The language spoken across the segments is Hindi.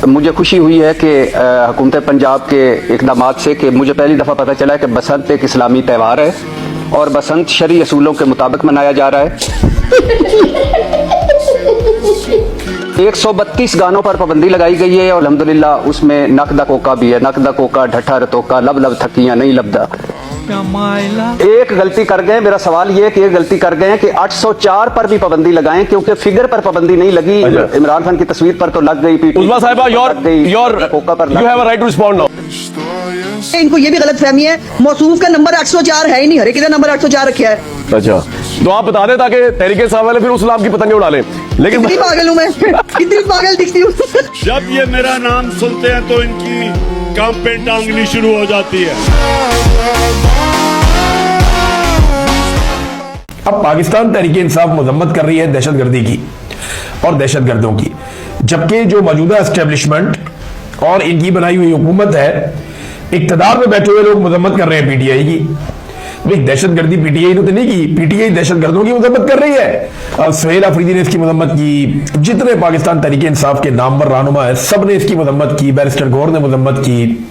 मुझे खुशी हुई है कि हुकूमत पंजाब के इकदाम से कि मुझे पहली दफ़ा पता चला है कि बसंत एक इस्लामी त्यौहार है और बसंत शरई असूलों के मुताबिक मनाया जा रहा है। 132 गानों पर पाबंदी लगाई गई है और अल्हम्दुलिल्लाह उसमें नकदा कोका भी है। नकदा कोका ढठा रतोका लब लब थकियां नहीं लबदा। एक गलती कर गए, मेरा सवाल ये है कि एक गलती कर गए हैं कि 804 पर भी पाबंदी लगाएं, क्योंकि फिगर पर पाबंदी नहीं लगी। इमरान खान की तस्वीर पर तो लग गई। उस्मा साहिबा, कोका पर you have a right to respond now. इनको ये भी गलत फहमी है, मौसूफ का नंबर 804 है ही नहीं, हर एक का नंबर 804 रखा है। अच्छा, तो आप बता दें ताकि तहरीके इंसाफ वाले फिर उस लाभ की पतंगे उड़ा लें। लेकिन कितनी पागल हूं मैं, कितनी पागल दिखती हूँ। जब ये मेरा नाम सुनते हैं तो इनकी कांपे टांगनी शुरू हो जाती है। अब पाकिस्तान तहरीके इंसाफ मजम्मत कर रही है दहशतगर्दी की और दहशतगर्दों की, जबकि जो मौजूदा एस्टेब्लिशमेंट और इनकी बनाई हुई हुकूमत है, इक्तदार में बैठे हुए लोग मजम्मत कर रहे हैं पीटीआई की। भाई दहशतगर्दी पीटीआई ने तो नहीं की, पीटीआई दहशतगर्दों की मजम्मत कर रही है। सुहेल अफरीदी ने इसकी मजम्मत की, जितने पाकिस्तान तहरीके इंसाफ के नामवर रहनुमा है सब ने इसकी मजम्मत की, बैरिस्टर गौर ने मजम्मत की,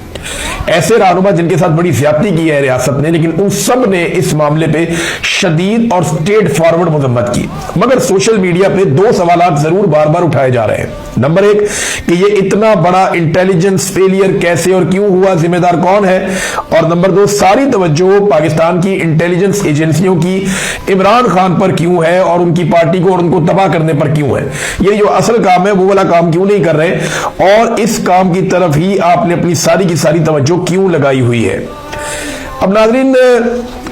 ऐसे रहनुमा जिनके साथ बड़ी ज्यादती की है रियासत ने, लेकिन उन सब ने इस मामले पे शदीद और स्ट्रेट फॉरवर्ड मजम्मत की। मगर सोशल मीडिया पे दो सवाल जरूर बार बार उठाए जा रहे हैं। नंबर एक कि ये इतना बड़ा इंटेलिजेंस फेलियर कैसे और क्यों हुआ, जिम्मेदार कौन है, और नंबर दो सारी तवज्जो पाकिस्तान की इंटेलिजेंस एजेंसियों की इमरान खान पर क्यों है और उनकी पार्टी को और उनको तबाह करने पर क्यों है। ये जो असल काम है वो वाला काम क्यों नहीं कर रहे और इस काम की तरफ ही आपने अपनी सारी की सारी तवज्जो क्यों लगाई हुई है। अब नाज़रीन,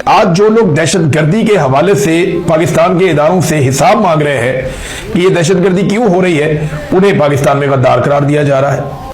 आज जो लोग दहशतगर्दी के हवाले से पाकिस्तान के इदारों से हिसाब मांग रहे हैं कि ये दहशतगर्दी क्यों हो रही है, उन्हें पाकिस्तान में गद्दार करार दिया जा रहा है।